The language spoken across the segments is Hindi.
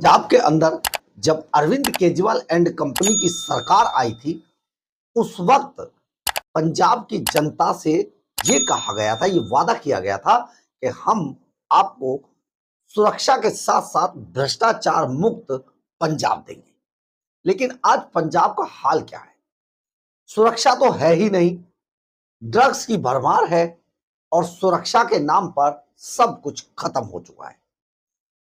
पंजाब के अंदर जब अरविंद केजरीवाल एंड कंपनी की सरकार आई थी, उस वक्त पंजाब की जनता से ये कहा गया था, ये वादा किया गया था कि हम आपको सुरक्षा के साथ साथ भ्रष्टाचार मुक्त पंजाब देंगे। लेकिन आज पंजाब का हाल क्या है? सुरक्षा तो है ही नहीं, ड्रग्स की भरमार है और सुरक्षा के नाम पर सब कुछ खत्म हो चुका है।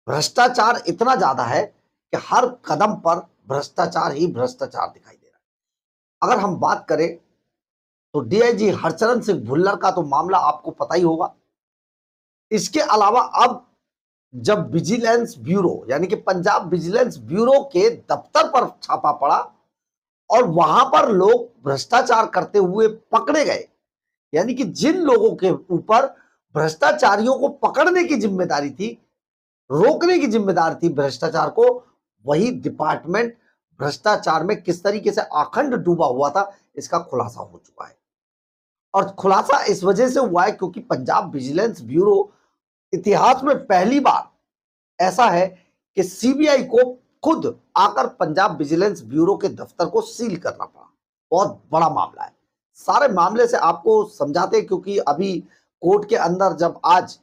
भ्रष्टाचार इतना ज्यादा है कि हर कदम पर भ्रष्टाचार ही भ्रष्टाचार दिखाई दे रहा है। अगर हम बात करें तो डीआईजी हरचरण सिंह भुल्लर का तो मामला आपको पता ही होगा। इसके अलावा अब जब विजिलेंस ब्यूरो यानी कि पंजाब विजिलेंस ब्यूरो के दफ्तर पर छापा पड़ा और वहां पर लोग भ्रष्टाचार करते हुए पकड़े गए, यानी कि जिन लोगों के ऊपर भ्रष्टाचारियों को पकड़ने की जिम्मेदारी थी, रोकने की जिम्मेदारी थी भ्रष्टाचार को, वही डिपार्टमेंट भ्रष्टाचार में किस तरीके से अखंड डूबा हुआ था, इसका खुलासा हो चुका है। और खुलासा इस वजह से हुआ है क्योंकि पंजाब विजिलेंस ब्यूरो इतिहास में पहली बार ऐसा है कि सीबीआई को खुद आकर पंजाब विजिलेंस ब्यूरो के दफ्तर को सील करना पड़ा। बहुत बड़ा मामला है। सारे मामले से आपको समझाते हैं क्योंकि अभी कोर्ट के अंदर जब आज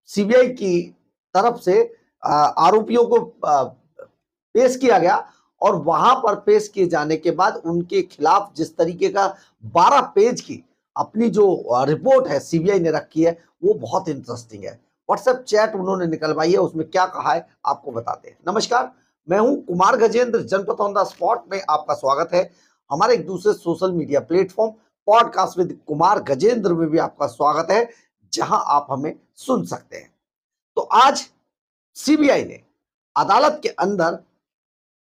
सीबीआई की तरफ से आरोपियों को पेश किया गया और वहां पर पेश किए जाने के बाद उनके खिलाफ जिस तरीके का 12 पेज की अपनी जो रिपोर्ट है सीबीआई ने रखी है, वो बहुत इंटरेस्टिंग है। व्हाट्सएप चैट उन्होंने निकलवाई है, उसमें क्या कहा है आपको बताते हैं। नमस्कार, मैं हूं कुमार गजेंद्र, जनपद ऑन द स्पॉट में आपका स्वागत है। हमारे एक दूसरे social media platform podcast with Kumar Gajendra में भी आपका स्वागत है, जहां आप हमें सुन सकते हैं। तो आज सीबीआई ने अदालत के अंदर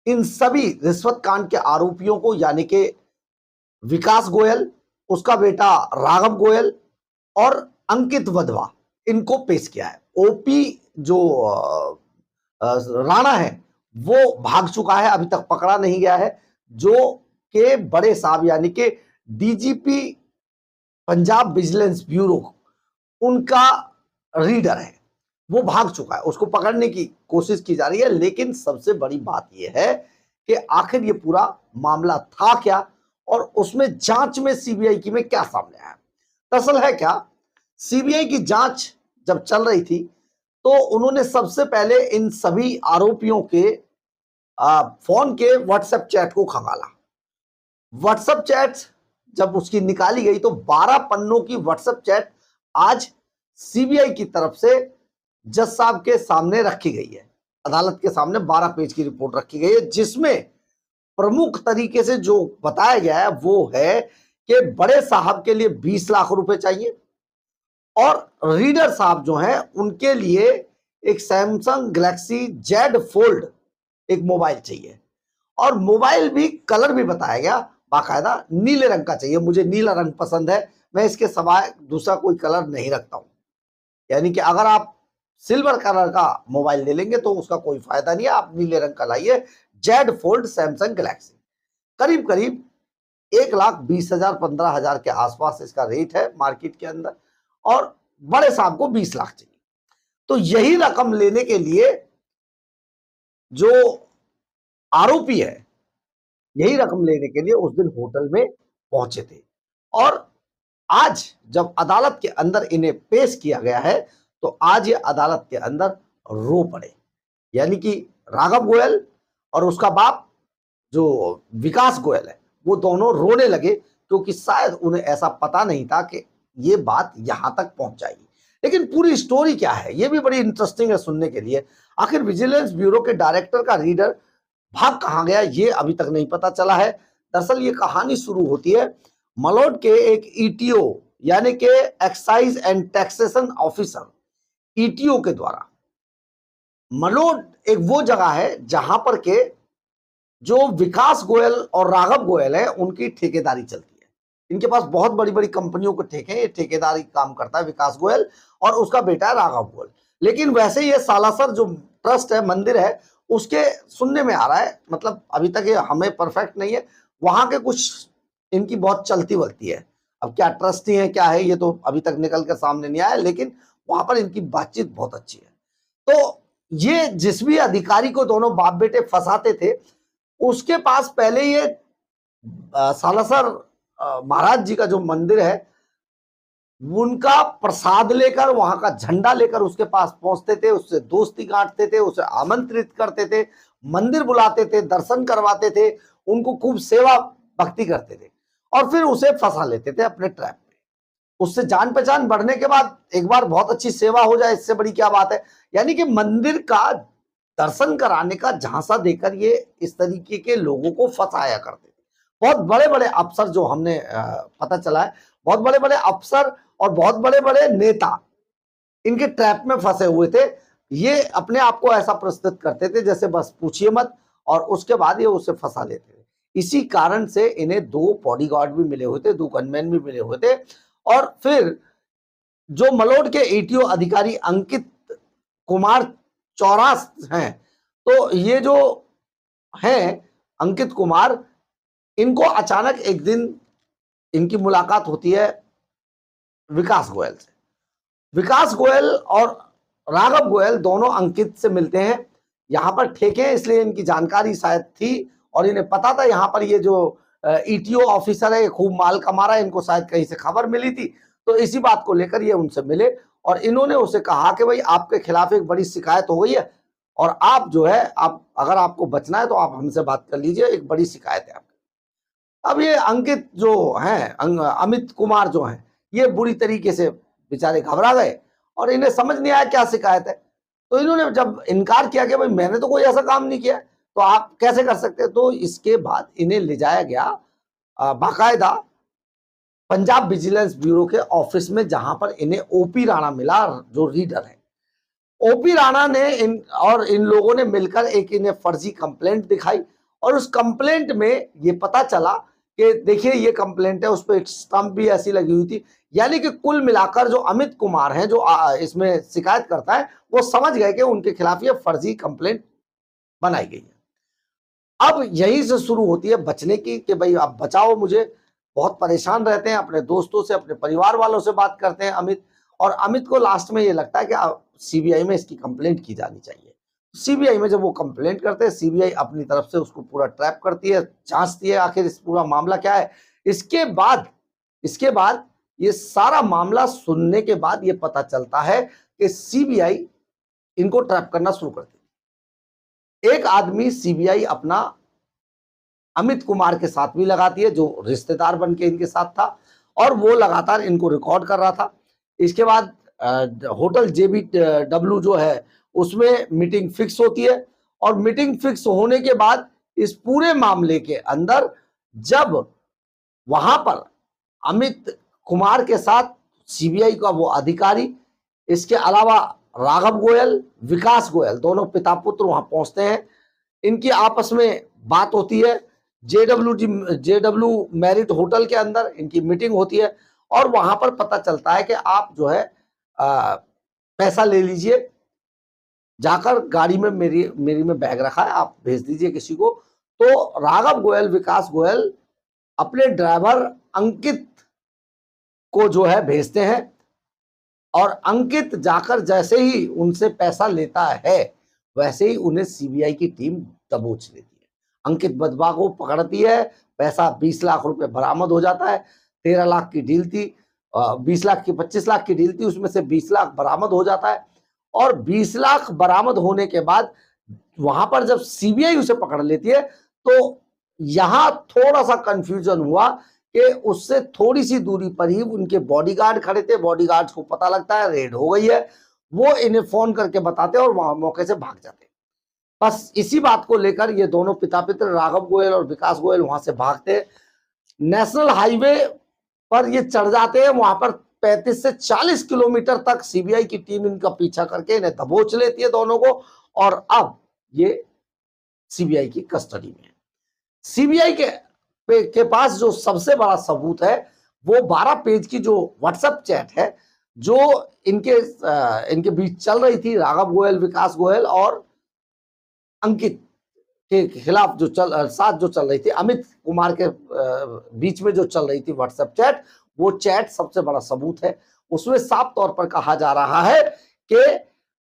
इन सभी रिश्वत कांड के आरोपियों को यानी कि विकास गोयल, उसका बेटा राघव गोयल और अंकित वधवा, इनको पेश किया है। ओपी जो राणा है वो भाग चुका है, अभी तक पकड़ा नहीं गया है। जो के बड़े साहब यानी कि डीजीपी पंजाब विजिलेंस ब्यूरो, उनका रीडर है, वो भाग चुका है, उसको पकड़ने की कोशिश की जा रही है। लेकिन सबसे बड़ी बात यह है कि आखिर ये पूरा मामला था क्या और उसमें जांच में सीबीआई की में क्या सामने आया। दरअसल है क्या, सीबीआई की जांच जब चल रही थी तो उन्होंने सबसे पहले इन सभी आरोपियों के फोन के व्हाट्सएप चैट को खंगाला। व्हाट्सएप चैट जब उसकी निकाली गई तो 12 पन्नों की व्हाट्सएप चैट आज सीबीआई की तरफ से जज साहब के सामने रखी गई है। अदालत के सामने 12 पेज की रिपोर्ट रखी गई है, जिसमें प्रमुख तरीके से जो बताया गया है वो है कि बड़े साहब के लिए 20 लाख रुपए चाहिए और रीडर साहब जो हैं उनके लिए एक सैमसंग गैलेक्सी जेड फोल्ड एक मोबाइल चाहिए और मोबाइल भी कलर भी बताया गया बाकायदा नीले रंग का चाहिए। मुझे नीला रंग पसंद है, मैं इसके सिवाय दूसरा कोई कलर नहीं रखता हूं। यानी कि अगर आप सिल्वर कलर का मोबाइल ले लेंगे तो उसका कोई फायदा नहीं है, आप नीले रंग का लाइए। जेड फोल्ड सैमसंग गैलेक्सी करीब करीब 1,20,000 15,000 के आसपास इसका रेट है मार्केट के अंदर और बड़े साहब को 20 लाख चाहिए। तो यही रकम लेने के लिए जो आरोपी है, यही रकम लेने के लिए उस दिन होटल में पहुंचे थे और आज जब अदालत के अंदर इन्हें पेश किया गया है तो आज ये अदालत के अंदर रो पड़े। यानी कि राघव गोयल और उसका बाप जो विकास गोयल है वो दोनों रोने लगे क्योंकि शायद उन्हें ऐसा पता नहीं था कि ये बात यहां तक पहुंच जाएगी। लेकिन पूरी स्टोरी क्या है ये भी बड़ी इंटरेस्टिंग है सुनने के लिए। आखिर विजिलेंस ब्यूरो के डायरेक्टर का रीडर भाग कहां गया ये अभी तक नहीं पता चला है। दरअसल ये कहानी शुरू होती है मलोट के एक ईटीओ यानी कि excise and taxation officer ETO के द्वारा। मलोट एक वो जगह है जहां पर के जो विकास गोयल और राघव गोयल है उनकी ठेकेदारी चलती है। इनके पास बहुत बड़ी बड़ी कंपनियों के ठेके, ये ठेकेदारी काम करता है विकास गोयल और उसका बेटा है राघव गोयल। लेकिन वैसे ये सालासर जो ट्रस्ट है, मंदिर है, उसके सुनने में आ रहा है, मतलब अभी तक ये हमें परफेक्ट नहीं है, वहां के कुछ इनकी बहुत चलती वलती है। अब क्या ट्रस्टी है क्या है ये तो अभी तक निकल कर सामने नहीं आया, लेकिन वहां पर इनकी बातचीत बहुत अच्छी है। तो ये जिस भी अधिकारी को दोनों बाप बेटे फंसाते थे, उसके पास पहले ये सालासर महाराज जी का जो मंदिर है, उनका प्रसाद लेकर, वहां का झंडा लेकर उसके पास पहुंचते थे, उससे दोस्ती गांठते थे, उसे आमंत्रित करते थे, मंदिर बुलाते थे, दर्शन करवाते थे, उनको खूब सेवा भक्ति करते थे और फिर उसे फंसा लेते थे अपने ट्रैप में। उससे जान पहचान बढ़ने के बाद एक बार बहुत अच्छी सेवा हो जाए, इससे बड़ी क्या बात है। यानी कि मंदिर का दर्शन कराने का झांसा देकर ये इस तरीके के लोगों को फंसाया करते थे। बहुत बड़े बड़े अफसर जो हमने पता चला है, बहुत बड़े बड़े अफसर और बहुत बड़े बड़े नेता इनके ट्रैप में फंसे हुए थे। ये अपने आप को ऐसा प्रस्तुत करते थे जैसे बस पूछिए मत, और उसके बाद ये उसे फंसा लेते थे। इसी कारण से इन्हें 2 बॉडीगार्ड भी मिले हुए थे, 2 गनमैन भी मिले हुए थे। और फिर जो मलोट के एटीओ अधिकारी अंकित कुमार चौरास हैं, तो ये जो हैं अंकित कुमार, इनको अचानक एक दिन इनकी मुलाकात होती है विकास गोयल से। विकास गोयल और राघव गोयल दोनों अंकित से मिलते हैं। यहाँ पर ठेके हैं, इसलिए इनकी जानकारी शायद थी और इन्हें पता था यहाँ पर ये जो ईटीओ ऑफिसर है ये खूब माल कमा रहा है, इनको शायद कहीं से खबर मिली थी। तो इसी बात को लेकर ये उनसे मिले और इन्होंने उसे कहा कि भाई आपके खिलाफ एक बड़ी शिकायत हो गई है और आप जो है, आप अगर आपको बचना है तो आप हमसे बात कर लीजिए, एक बड़ी शिकायत है आपकी। अब ये अंकित जो हैं, अमित कुमार जो हैं, ये बुरी तरीके से बेचारे घबरा गए और इन्हें समझ नहीं आया क्या शिकायत है। तो इन्होंने जब इनकार किया कि भाई मैंने तो कोई ऐसा काम नहीं किया, तो आप कैसे कर सकते हैं। तो इसके बाद इन्हें ले जाया गया बाकायदा पंजाब विजिलेंस ब्यूरो के ऑफिस में, जहां पर इन्हें ओपी राणा मिला, जो रीडर है। ओपी राणा ने इन लोगों ने मिलकर एक इन्हें फर्जी कंप्लेंट दिखाई और उस कंप्लेंट में ये पता चला कि देखिए ये कंप्लेंट है, उस पर एक स्टंप भी ऐसी लगी हुई थी। यानी कि कुल मिलाकर जो अमित कुमार हैं, जो इसमें शिकायत करता है, वो समझ गए कि उनके खिलाफ ये फर्जी कंप्लेंट बनाई गई है। अब यहीं से शुरू होती है बचने की कि भाई आप बचाओ मुझे। बहुत परेशान रहते हैं, अपने दोस्तों से, अपने परिवार वालों से बात करते हैं अमित, और अमित को लास्ट में ये लगता है कि सीबीआई में इसकी कंप्लेंट की जानी चाहिए। सीबीआई में जब वो कंप्लेंट करते हैं, सीबीआई अपनी तरफ से उसको पूरा ट्रैप करती है, जांचती है आखिर इस पूरा मामला क्या है। इसके बाद ये सारा मामला सुनने के बाद ये पता चलता है कि सीबीआई इनको ट्रैप करना शुरू करती है। एक आदमी सीबीआई अपना अमित कुमार के साथ भी लगाती है, जो रिश्तेदार बन के इनके साथ था, और वो लगातार इनको रिकॉर्ड कर रहा था। इसके बाद होटल JBW जो है उसमें मीटिंग फिक्स होती है और मीटिंग फिक्स होने के बाद इस पूरे मामले के अंदर जब वहां पर अमित कुमार के साथ सीबीआई का वो अधिकारी, इसके अलावा राघव गोयल, विकास गोयल, दोनों पिता पुत्र वहां पहुंचते हैं। इनकी आपस में बात होती है, JW मैरिट होटल के अंदर इनकी मीटिंग होती है और वहां पर पता चलता है कि आप जो है पैसा ले लीजिए, जाकर गाड़ी में मेरी में बैग रखा है, आप भेज दीजिए किसी को। तो राघव गोयल, विकास गोयल अपने ड्राइवर अंकित को जो है भेजते हैं और अंकित जाकर जैसे ही उनसे पैसा लेता है, वैसे ही उन्हें सीबीआई की टीम दबोच लेती है। अंकित बदबा को पकड़ती है, पैसा 20 लाख रुपए बरामद हो जाता है। 13 लाख की डील थी, 20 लाख की 25 लाख की डील थी, उसमें से 20 लाख बरामद हो जाता है। और 20 लाख बरामद होने के बाद वहां पर जब सीबीआई उसे पकड़ लेती है, तो यहां थोड़ा सा कंफ्यूजन हुआ कि उससे थोड़ी सी दूरी पर ही उनके बॉडीगार्ड खड़े थे। बॉडीगार्ड्स को पता लगता है रेड हो गई है, वो इन्हें फोन करके बताते हैं और वहां मौके से भाग जाते हैं। बस इसी बात को लेकर ये दोनों पिता पुत्र राघव गोयल और विकास गोयल वहां से भागते हैं। नेशनल हाईवे पर ये चढ़ जाते हैं, वहां पर 35 से 40 किलोमीटर तक सीबीआई की टीम इनका पीछा करके इन्हें दबोच लेती है दोनों को, और अब ये सीबीआई की कस्टडी में है। सीबीआई के पास जो सबसे बड़ा सबूत है वो 12 पेज की जो व्हाट्सएप चैट है, जो इनके बीच चल रही थी, राघव गोयल, विकास गोयल और अंकित के खिलाफ जो साथ जो चल रही थी, अमित कुमार के बीच में जो चल रही थी व्हाट्सएप चैट, वो चैट सबसे बड़ा सबूत है। उसमें साफ तौर पर कहा जा रहा है कि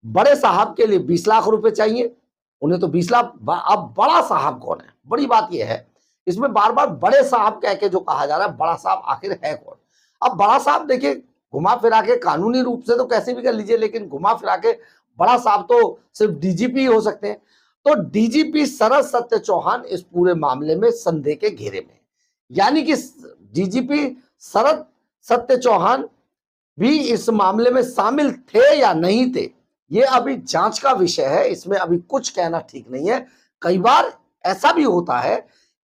बड़े साहब के लिए 20 लाख रुपए चाहिए, उन्हें तो 20 लाख। अब बड़ा साहब कौन है, बड़ी बात यह है, इसमें बार बार बड़े साहब कह के जो कहा जा रहा है, बड़ा साहब आखिर है कौन? अब बड़ा साहब देखिए, घुमा फिरा के कानूनी रूप से तो कैसे भी कर लीजिए, लेकिन घुमा फिरा के बड़ा साहब तो सिर्फ डीजीपी हो सकते हैं। तो डीजीपी शरद सत्य चौहान इस पूरे मामले में संदेह के घेरे में, यानी कि डीजीपी शरद सत्य चौहान भी इस मामले में शामिल थे या नहीं थे, ये अभी जांच का विषय है, इसमें अभी कुछ कहना ठीक नहीं है। कई बार ऐसा भी होता है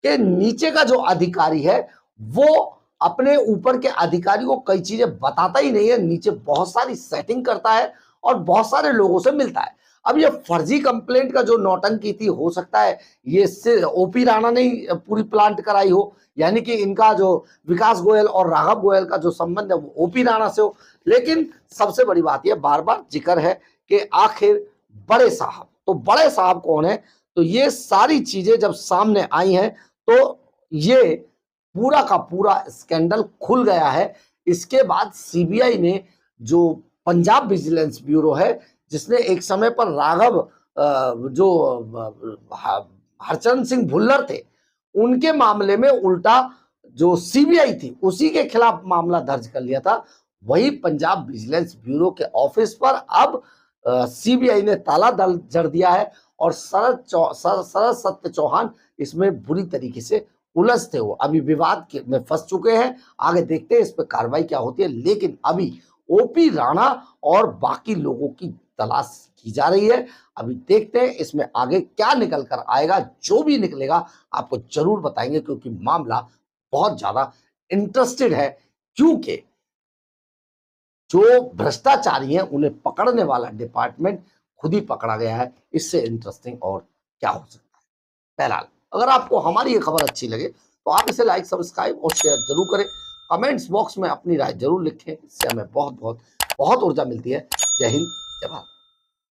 कि नीचे का जो अधिकारी है वो अपने ऊपर के अधिकारी को कई चीजें बताता ही नहीं है, नीचे बहुत सारी सेटिंग करता है और बहुत सारे लोगों से मिलता है। अब ये फर्जी कंप्लेंट का जो नौटंकी थी, हो सकता है ये ओपी राणा ने पूरी प्लांट कराई हो, यानी कि इनका जो विकास गोयल और राघव गोयल का जो संबंध है वो ओपी राणा से हो। लेकिन सबसे बड़ी बात यह बार बार जिक्र है कि आखिर बड़े साहब, तो बड़े साहब कौन है? तो ये सारी चीजें जब सामने आई हैं तो ये पूरा का पूरा स्कैंडल खुल गया है। इसके बाद सीबीआई ने, जो पंजाब विजिलेंस ब्यूरो है, जिसने एक समय पर राघव जो हरचंद सिंह भुल्लर थे, उनके मामले में उल्टा जो सीबीआई थी उसी के खिलाफ मामला दर्ज कर लिया था, वही पंजाब विजिलेंस ब्यूरो के ऑफिस पर अब सीबीआई ने ताला जड़ दिया है और शरद सत्य चौहान इसमें बुरी तरीके से उलझते हो अभी विवाद में फंस चुके हैं। आगे देखते हैं इस पर कार्रवाई क्या होती है, लेकिन अभी ओपी राणा और बाकी लोगों की तलाश की जा रही है। अभी देखते हैं इसमें आगे क्या निकल कर आएगा, जो भी निकलेगा आपको जरूर बताएंगे, क्योंकि मामला बहुत ज्यादा इंटरेस्टेड है, क्योंकि जो भ्रष्टाचारी हैं उन्हें पकड़ने वाला डिपार्टमेंट खुद ही पकड़ा गया है। इससे इंटरेस्टिंग और क्या हो सकता है। बहरहाल, अगर आपको हमारी ये खबर अच्छी लगे तो आप इसे लाइक, सब्सक्राइब और शेयर जरूर करें। कमेंट्स बॉक्स में अपनी राय जरूर लिखें, इससे हमें बहुत बहुत बहुत ऊर्जा मिलती है। जय हिंद, जय भारत।